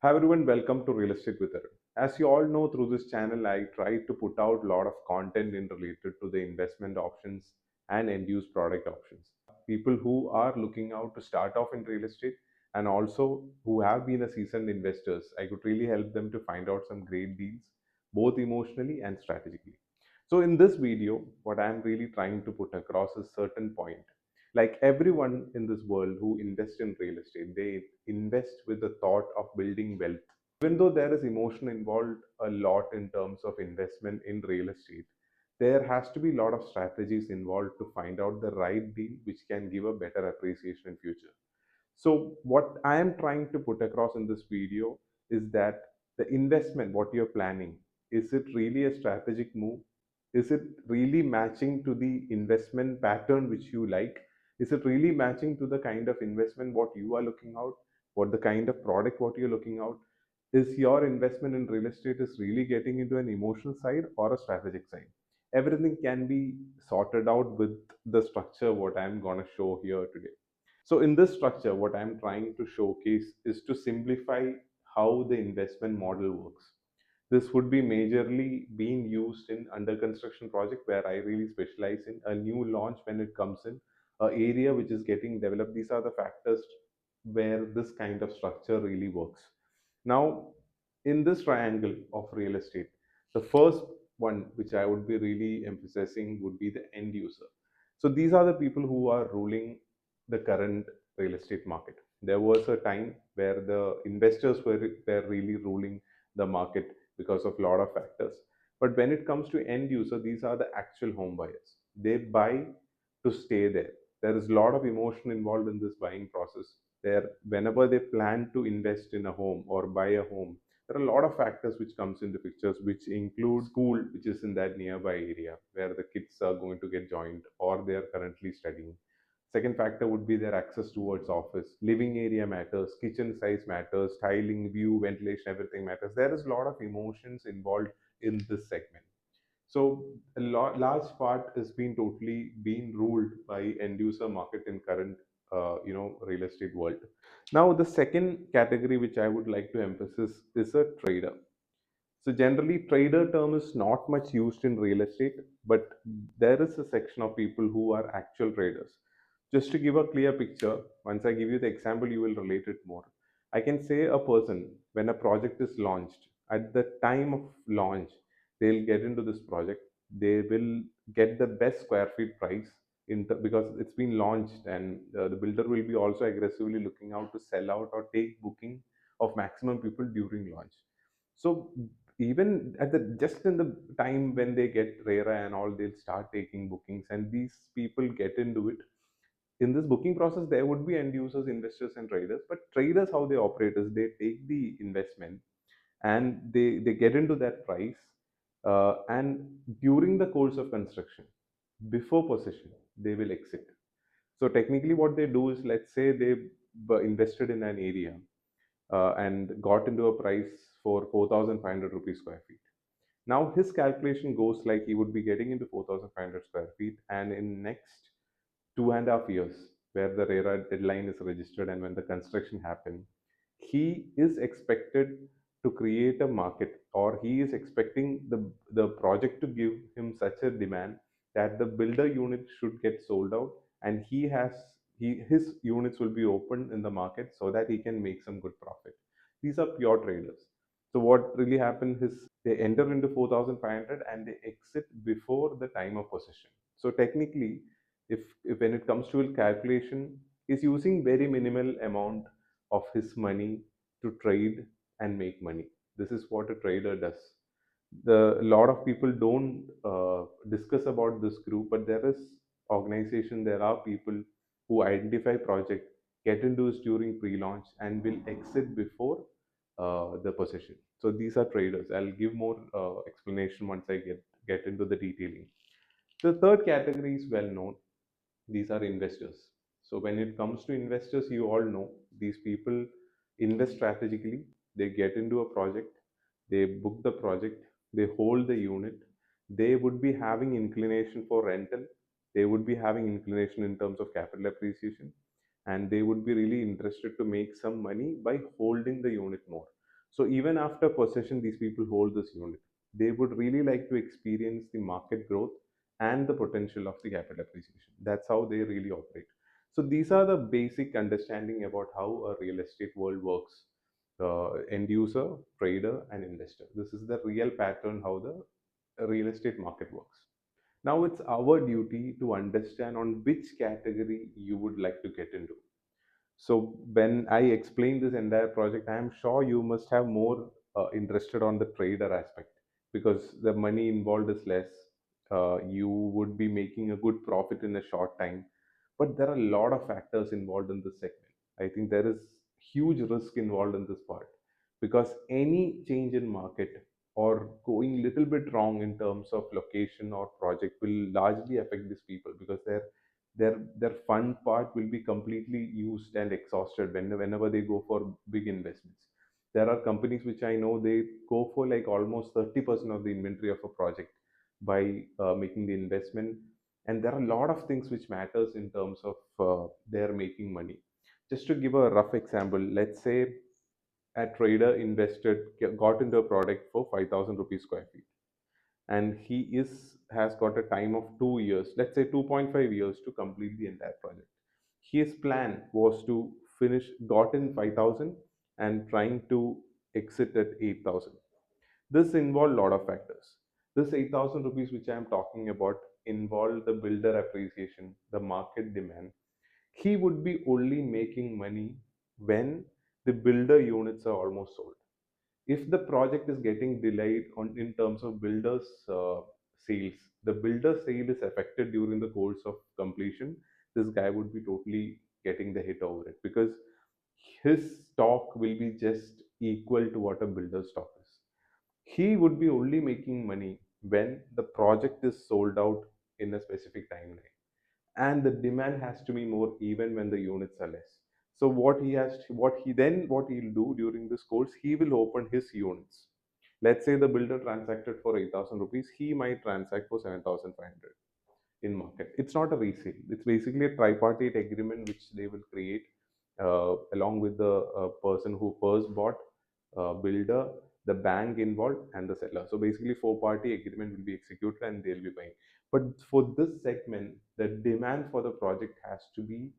Hi everyone, welcome to Real Estate with Arun. As you all know, through this channel, I try to put out a lot of content in related to the investment options and end-use product options. People who are looking out to start off in real estate and also who have been a seasoned investors, I could really help them to find out some great deals, both emotionally and strategically. So in this video, what I'm really trying to put across is certain point. Like everyone in this world who invest in real estate, they invest with the thought of building wealth. Even though there is emotion involved a lot in terms of investment in real estate, there has to be a lot of strategies involved to find out the right deal which can give a better appreciation in future. So what I am trying to put across in this video is that the investment, what you're planning, is it really a strategic move? Is it really matching to the investment pattern which you like? Is it really matching to the kind of investment what you are looking out? What the kind of product what you're looking out? Is your investment in real estate is really getting into an emotional side or a strategic side? Everything can be sorted out with the structure what I'm gonna show here today. So in this structure, what I'm trying to showcase is to simplify how the investment model works. This would be majorly being used in under construction project where I really specialize in a new launch when it comes in a area which is getting developed. These are the factors where this kind of structure really works. Now, in this triangle of real estate, the first one which I would be really emphasizing would be the end user. So these are the people who are ruling the current real estate market. There was a time where the investors were really ruling the market because of a lot of factors. But when it comes to end user, these are the actual home buyers. They buy to stay there. There is a lot of emotion involved in this buying process. There, whenever they plan to invest in a home or buy a home, there are a lot of factors which comes into pictures, which include school, which is in that nearby area where the kids are going to get joined or they are currently studying. Second factor would be their access towards office. Living area matters, kitchen size matters, styling, view, ventilation, everything matters. There is a lot of emotions involved in this segment. So large part is being totally being ruled by end user market in current real estate world. Now the second category which I would like to emphasize is a trader. So generally, trader term is not much used in real estate, but there is a section of people who are actual traders. Just to give a clear picture, once I give you the example, you will relate it more. I can say a person, when a project is launched, at the time of launch, they'll get into this project. They will get the best square feet price because it's been launched, and the builder will be also aggressively looking out to sell out or take booking of maximum people during launch. So even at the just in the time when they get RERA and all, they'll start taking bookings, and these people get into it. In this booking process, there would be end users, investors, and traders. But traders, how they operate is they take the investment and they get into that price, and during the course of construction, before possession, they will exit. So technically, what they do is, let's say they invested in an area and got into a price for 4,500 rupees square feet. Now his calculation goes like he would be getting into 4,500 square feet, and in next 2.5 years, where the RERA deadline is registered and when the construction happens, he is expected to create a market, or he is expecting the project to give him such a demand that the builder unit should get sold out, and his units will be opened in the market so that he can make some good profit. These are pure traders. So what really happens is they enter into 4,500 and they exit before the time of possession. So technically, if when it comes to a calculation, he's using very minimal amount of his money to trade and make money. This is what a trader does. The lot of people don't discuss about this group, but there is organization, there are people who identify project, get into this during pre-launch, and will exit before the possession. So these are traders. I'll give more explanation once I get into the detailing. The third category is well known. These are investors. So when it comes to investors, you all know these people invest strategically. They get into a project, they book the project, they hold the unit. They would be having inclination for rental, they would be having inclination in terms of capital appreciation, and they would be really interested to make some money by holding the unit more. So even after possession, these people hold this unit. They would really like to experience the market growth and the potential of the capital appreciation. That's how they really operate. So these are the basic understanding about how a real estate world works. End user, trader, and investor. This is the real pattern how the real estate market works. Now it's our duty to understand on which category you would like to get into. So when I explain this entire project, I am sure you must have more interested on the trader aspect because the money involved is less. You would be making a good profit in a short time, but there are a lot of factors involved in this segment. I think there is huge risk involved in this part because any change in market or going little bit wrong in terms of location or project will largely affect these people because their fund part will be completely used and exhausted whenever they go for big investments. There are companies which I know they go for like almost 30% of the inventory of a project by making the investment, and there are a lot of things which matters in terms of their making money. Just to give a rough example, let's say a trader invested got into a product for 5000 rupees square feet, and he is has got a time of 2 years, let's say 2.5 years to complete the entire project. His plan was to finish got in 5000 and trying to exit at 8000. This involved a lot of factors. This 8000 rupees which I am talking about involved the builder appreciation, the market demand. He would be only making money when the builder units are almost sold. If the project is getting delayed on in terms of builders sales, the builder sale is affected during the course of completion, this guy would be totally getting the hit over it because his stock will be just equal to what a builder stock is. He would be only making money when the project is sold out in a specific timeline, and the demand has to be more even when the units are less. So what he'll do during this course, he will open his units. Let's say the builder transacted for 8000 rupees, he might transact for 7500 in market. It's not a resale, it's basically a tripartite agreement which they will create along with the person who first bought, builder, the bank involved, and the seller. So basically, four-party agreement will be executed and they'll be buying. But for this segment, the demand for the project has to be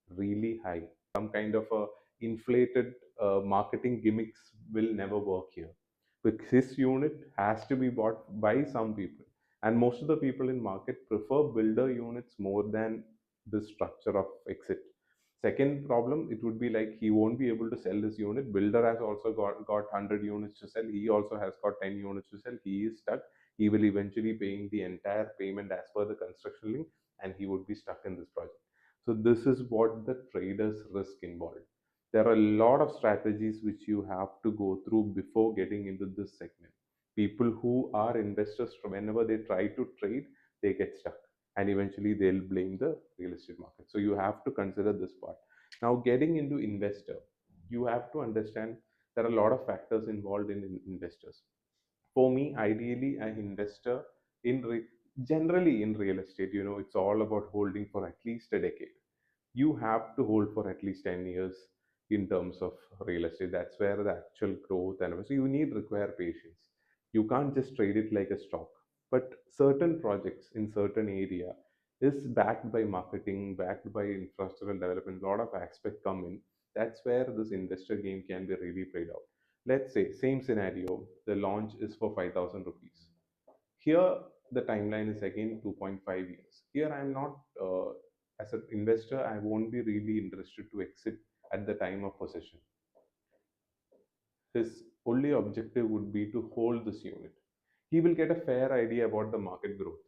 really high. Some kind of a inflated marketing gimmicks will never work here. Because this unit has to be bought by some people, and most of the people in market prefer builder units more than the structure of exit. Second problem, it would be like he won't be able to sell this unit. Builder has also got 100 units to sell. He also has got 10 units to sell. He is stuck. He will eventually paying the entire payment as per the construction link, and he would be stuck in this project. So this is what the traders risk involved. There are a lot of strategies which you have to go through before getting into this segment. People who are investors, whenever they try to trade, they get stuck and eventually they'll blame the real estate market. So you have to consider this part. Now, getting into investor, you have to understand there are a lot of factors involved in investors. For me, ideally, an investor in generally in real estate, it's all about holding for at least a decade. You have to hold for at least 10 years in terms of real estate. That's where the actual growth and so you need require patience. You can't just trade it like a stock. But certain projects in certain area is backed by marketing, backed by infrastructural development, a lot of aspects come in. That's where this investor game can be really played out. Let's say same scenario, the launch is for 5000 rupees. Here, the timeline is again 2.5 years. Here, I'm not, as an investor, I won't be really interested to exit at the time of possession. His only objective would be to hold this unit. He will get a fair idea about the market growth.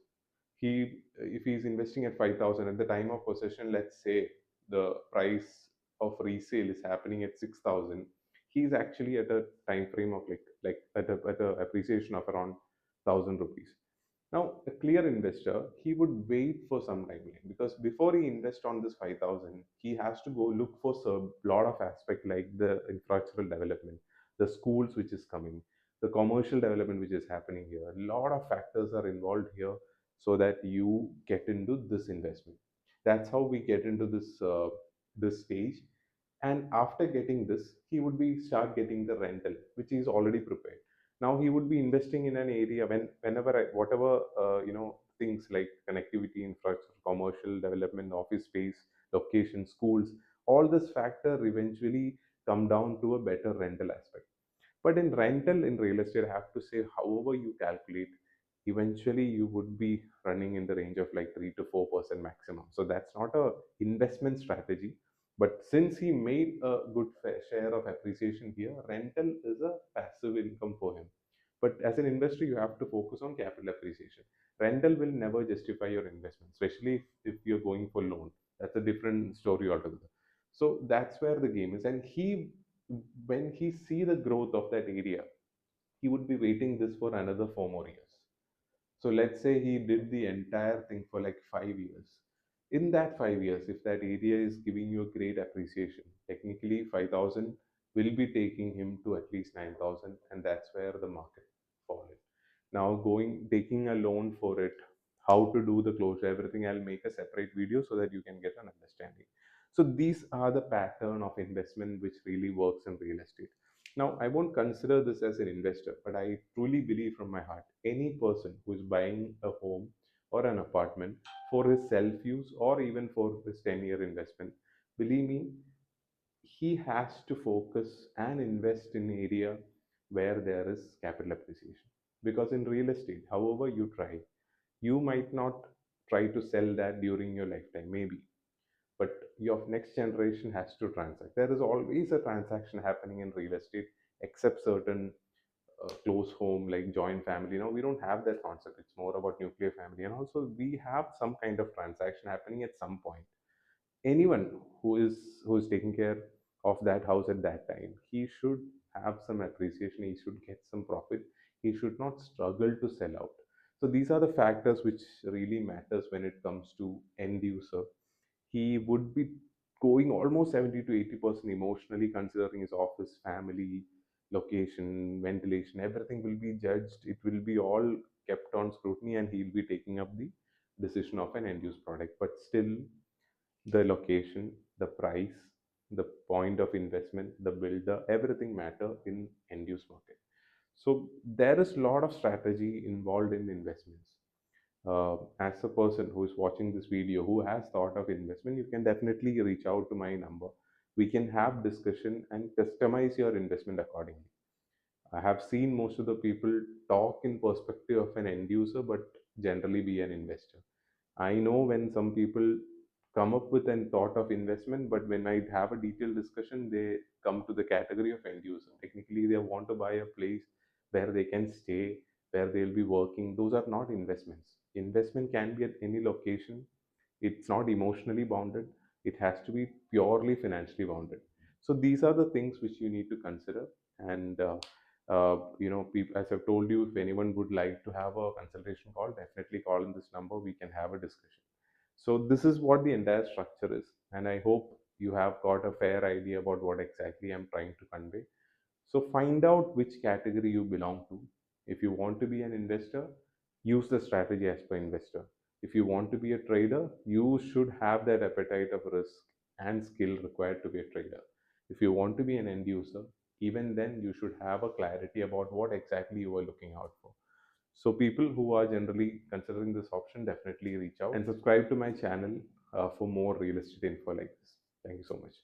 If he's investing at 5000 at the time of possession, let's say the price of resale is happening at 6000, he's actually at a time frame of like at a appreciation of around 1000 rupees. Now, a clear investor, he would wait for some timeline because before he invests on this 5000, he has to go look for a lot of aspect like the infrastructural development, the schools which is coming, the commercial development which is happening here. A lot of factors are involved here so that you get into this investment. That's how we get into this stage. And after getting this, he would be start getting the rental, which is already prepared. Now he would be investing in an area whenever whatever things like connectivity, infrastructure, commercial development, office space, location, schools, all this factor eventually come down to a better rental aspect. But in rental, in real estate, I have to say, however you calculate, eventually you would be running in the range of like 3 to 4% maximum. So that's not a investment strategy. But since he made a good fair share of appreciation here, rental is a passive income for him. But as an investor, you have to focus on capital appreciation. Rental will never justify your investment, especially if you're going for loan. That's a different story altogether. So that's where the game is. And when he see the growth of that area, he would be waiting this for another 4 more years. So let's say he did the entire thing for like 5 years. In that 5 years, if that area is giving you a great appreciation, technically 5,000 will be taking him to at least 9,000, and that's where the market fall in. Now going taking a loan for it, how to do the closure, everything, I'll make a separate video so that you can get an understanding. So these are the pattern of investment which really works in real estate. Now, I won't consider this as an investor, but I truly believe from my heart any person who is buying a home or an apartment for his self use or even for his 10-year investment, believe me, he has to focus and invest in area where there is capital appreciation. Because in real estate, however you try, you might not try to sell that during your lifetime, maybe, but your next generation has to transact. There is always a transaction happening in real estate, except certain close home like joint family. Now we don't have that concept. It's more about nuclear family, and also we have some kind of transaction happening at some point. Anyone who is taking care of that house at that time, he should have some appreciation. He should get some profit. He should not struggle to sell out. So these are the factors which really matters when it comes to end user. He would be going almost 70 to 80% emotionally, considering his office, family, location, ventilation, everything will be judged. It will be all kept on scrutiny, and he'll be taking up the decision of an end use product. But still, the location, the price, the point of investment, the builder, everything matter in end use market. So there is a lot of strategy involved in investments. As a person who is watching this video who has thought of investment, you can definitely reach out to my number. We can have discussion and customize your investment accordingly. I have seen most of the people talk in perspective of an end user, but generally be an investor. I know when some people come up with a thought of investment, but when I have a detailed discussion, they come to the category of end user. Technically, they want to buy a place where they can stay, where they'll be working. Those are not investments. Investment can be at any location. It's not emotionally bounded. It has to be purely financially bounded. So these are the things which you need to consider. And people, as I've told you, if anyone would like to have a consultation call, definitely call in this number. We can have a discussion. So this is what the entire structure is, and I hope you have got a fair idea about what exactly I'm trying to convey. So find out which category you belong to. If you want to be an investor, use the strategy as per investor. If you want to be a trader, you should have that appetite of risk and skill required to be a trader. If you want to be an end user, even then you should have a clarity about what exactly you are looking out for. So people who are generally considering this option, definitely reach out and subscribe to my channel for more real estate info like this. Thank you so much.